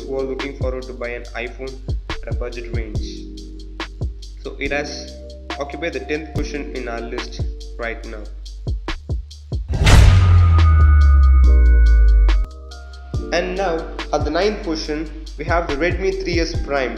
who are looking forward to buy an iPhone at a budget range. So it has occupied the 10th position in our list right now. And now at the 9th position we have the Redmi 3S Prime.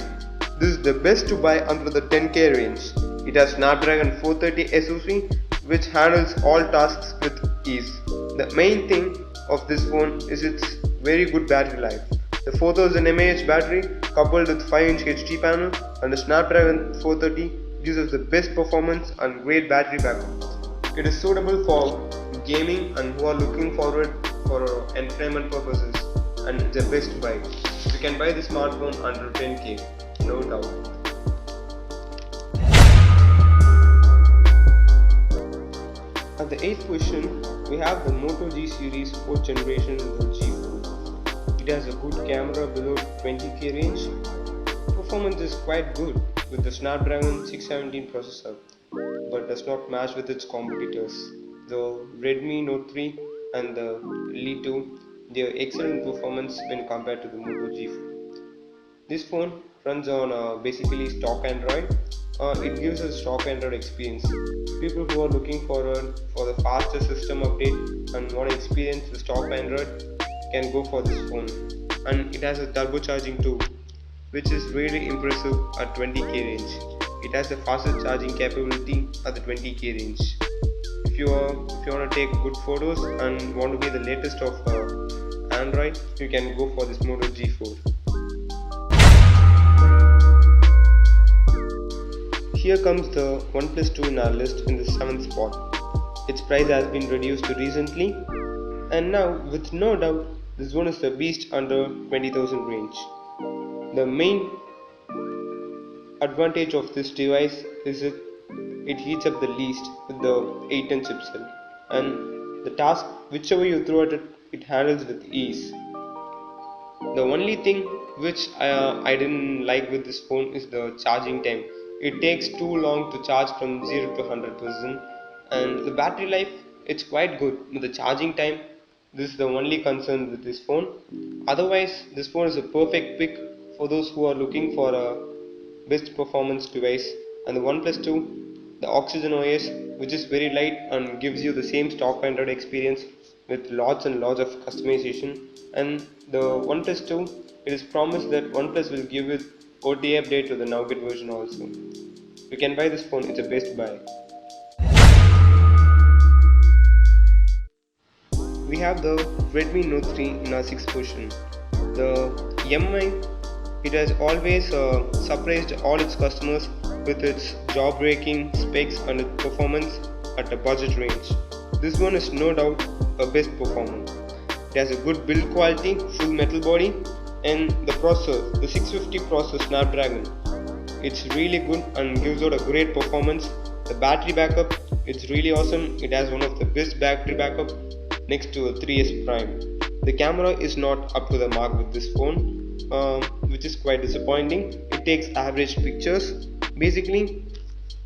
This is the best to buy under the 10k range. It has Snapdragon 430 SoC which handles all tasks with ease. The main thing of this phone is its very good battery life. The 4000 mAh battery coupled with 5-inch HD panel and the Snapdragon 430 gives us the best performance and great battery backup. It is suitable for gaming and who are looking forward for entertainment purposes, and it's the best buy. You can buy the smartphone under 10k, no doubt. At the 8th position, we have the Moto G series 4th generation with the G4. It has a good camera below 20k range. Performance is quite good with the Snapdragon 617 processor, but does not match with its competitors. The Redmi Note 3 and the Elite 2, they have excellent performance when compared to the Moto G4. This phone runs on basically stock Android. It gives a stock Android experience. People who are looking forward for the faster system update and want to experience the stock Android can go for this phone. And it has a turbocharging too, which is really impressive at 20k range. It has the fastest charging capability at the 20k range. If you want to take good photos and want to be the latest of Android, you can go for this Moto G4. Here comes the OnePlus 2 in our list in the 7th spot. Its price has been reduced recently, and now with no doubt this one is the beast under 20,000 range. The main advantage of this device is it heats up the least with the 810 chipset, and the task whichever you throw at it, it handles with ease. The only thing which I didn't like with this phone is the charging time. It takes too long to charge from 0 to 100%, and the battery life it's quite good. With the charging time, this is the only concern with this phone. Otherwise, this phone is a perfect pick for those who are looking for a best performance device. And the OnePlus 2, the Oxygen OS, which is very light and gives you the same stock Android experience with lots and lots of customization. And the OnePlus 2, it is promised that OnePlus will give it OTA update to the Nougat version also. You can buy this phone, it's a best buy. We have the Redmi Note 3 in our 6th position. The MI, it has always surprised all its customers with its jaw-breaking specs and its performance at a budget range. This one is no doubt a best performer. It has a good build quality, full metal body, and the processor, the 650 processor Snapdragon. It's really good and gives out a great performance. The battery backup, it's really awesome. It has one of the best battery backup next to a 3S Prime. The camera is not up to the mark with this phone, which is quite disappointing. It takes average pictures. Basically,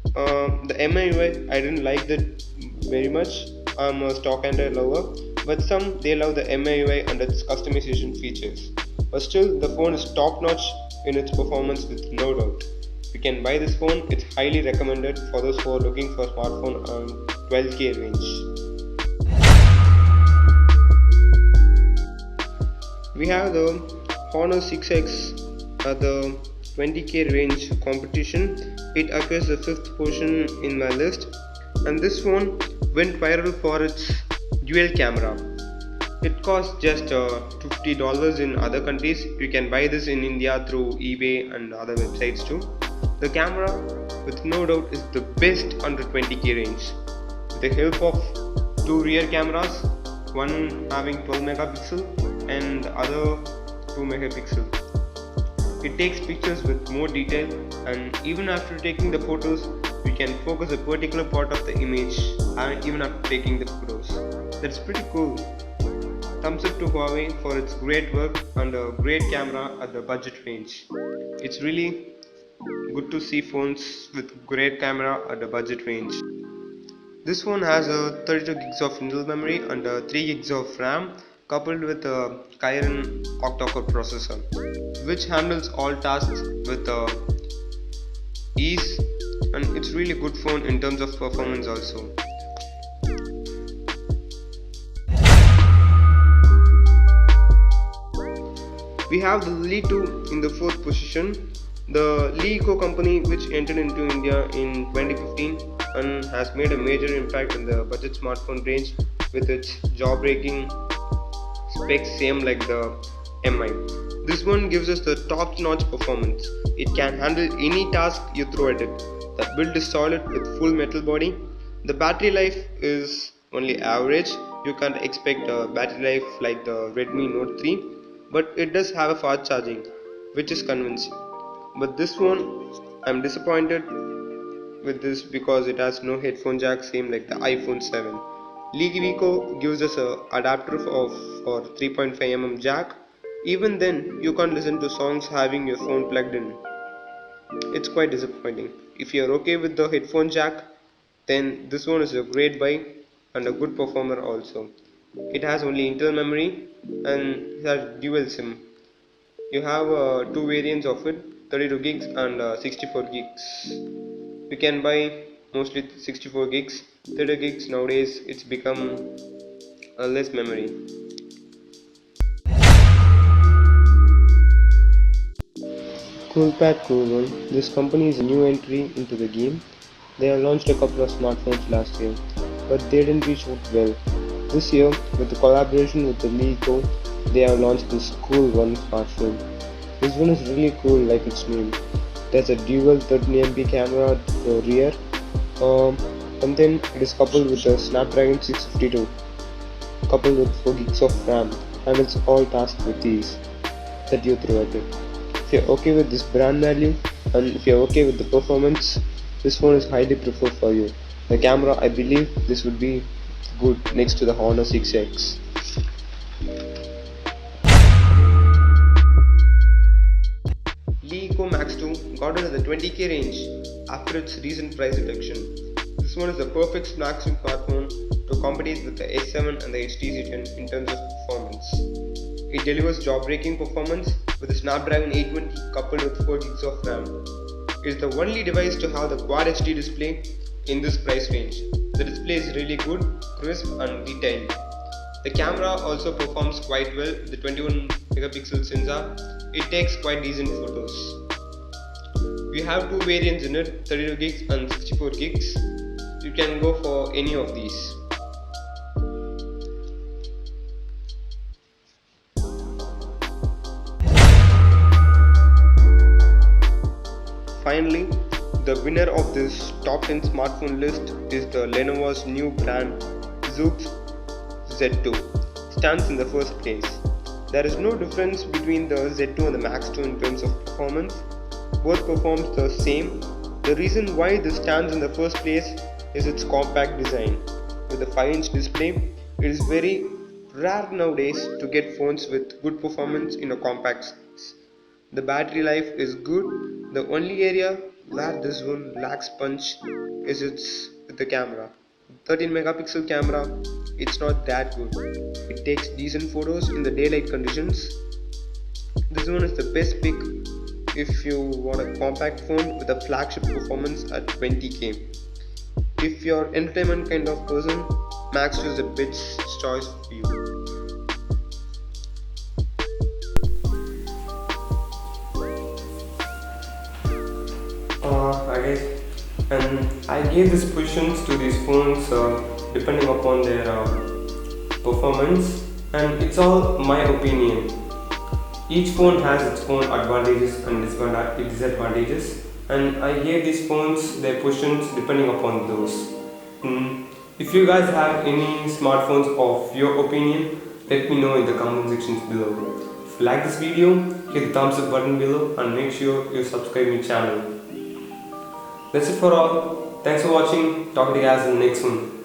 the MIUI I didn't like that very much. I'm a stock Android lover, but some they love the MIUI and its customization features. But still, the phone is top notch in its performance with no doubt. You can buy this phone, it's highly recommended for those who are looking for a smartphone on 12k range. We have the Honor 6X at the 20k range competition. It occurs the 5th position in my list, and this phone went viral for its dual camera. It costs just $50 in other countries. You can buy this in India through eBay and other websites too. The camera, with no doubt, is the best under 20k range. With the help of two rear cameras, one having 12 megapixel and the other 2 megapixel. It takes pictures with more detail, and even after taking the photos, you can focus a particular part of the image even after taking the photos. That's pretty cool. Thumbs up to Huawei for its great work and a great camera at the budget range. It's really good to see phones with great camera at the budget range. This one has a 32 gigs of internal memory and 3 gigs of RAM coupled with a Kirin octa-core processor, which handles all tasks with ease, and it's really good phone in terms of performance also. We have the Li 2 in the 4th position. The Li Eco company, which entered into India in 2015 and has made a major impact in the budget smartphone range with its jaw-breaking specs same like the MI. This one gives us the top-notch performance. It can handle any task you throw at it. The build is solid with full metal body. The battery life is only average. You can't expect a battery life like the Redmi Note 3, but it does have a fast charging, which is convincing. But this one, I'm disappointed with this because it has no headphone jack same like the iPhone 7. Eco gives us a adapter for 3.5mm jack. Even then, you can't listen to songs having your phone plugged in. It's quite disappointing. If you're okay with the headphone jack, then this one is a great buy and a good performer also. It has only internal memory and it has dual SIM. You have two variants of it, 32 gigs and 64 gigs. You can buy mostly 64 gigs. 30 gigs nowadays it's become a less memory. Coolpad Cool1. This company is a new entry into the game. They have launched a couple of smartphones last year, but they didn't reach out well. This year, with the collaboration with the Li Eco, they have launched this Cool1 smartphone. This one is really cool like its name. There's a dual 13MP camera at the rear, and then it is coupled with a Snapdragon 652, coupled with 4 gigs of RAM, and it's all tasks with ease that you throw at it. If you're okay with this brand value and if you're okay with the performance, this phone is highly preferred for you. The camera, I believe this would be good next to the Honor 6X. Li Eco Max 2 got into the 20k range after its recent price reduction. This one is the perfect smartphone to compete with the S7 and the HTC 10 in terms of performance. It delivers jaw-breaking performance with a Snapdragon 820 coupled with 4 gigs of RAM. It is the only device to have the Quad HD display in this price range. The display is really good, crisp and detailed. The camera also performs quite well. The 21 megapixel sensor, it takes quite decent photos. We have two variants in it, 32 gigs and 64 gigs. You can go for any of these. Finally, the winner of this top 10 smartphone list is the Lenovo's new brand Zoox Z2. Stands in the first place. There is no difference between the Z2 and the Max 2 in terms of performance. Both perform the same. The reason why this stands in the first place is its compact design. With a 5-inch display, it is very rare nowadays to get phones with good performance in a compact size. The battery life is good. The only area where this one lacks punch is with the camera. 13 megapixel camera, it's not that good. It takes decent photos in the daylight conditions. This one is the best pick if you want a compact phone with a flagship performance at 20k. If you're entertainment kind of person, Max 2 is the best choice for you. I gave these positions to these phones depending upon their performance, and it's all my opinion. Each phone has its own advantages and disadvantages, and I gave these phones their positions depending upon those. If you guys have any smartphones of your opinion, let me know in the comment sections below. If you like this video, hit the thumbs up button below and make sure you subscribe my channel. That's it for all. Thanks for watching. Talk to you guys in the next one.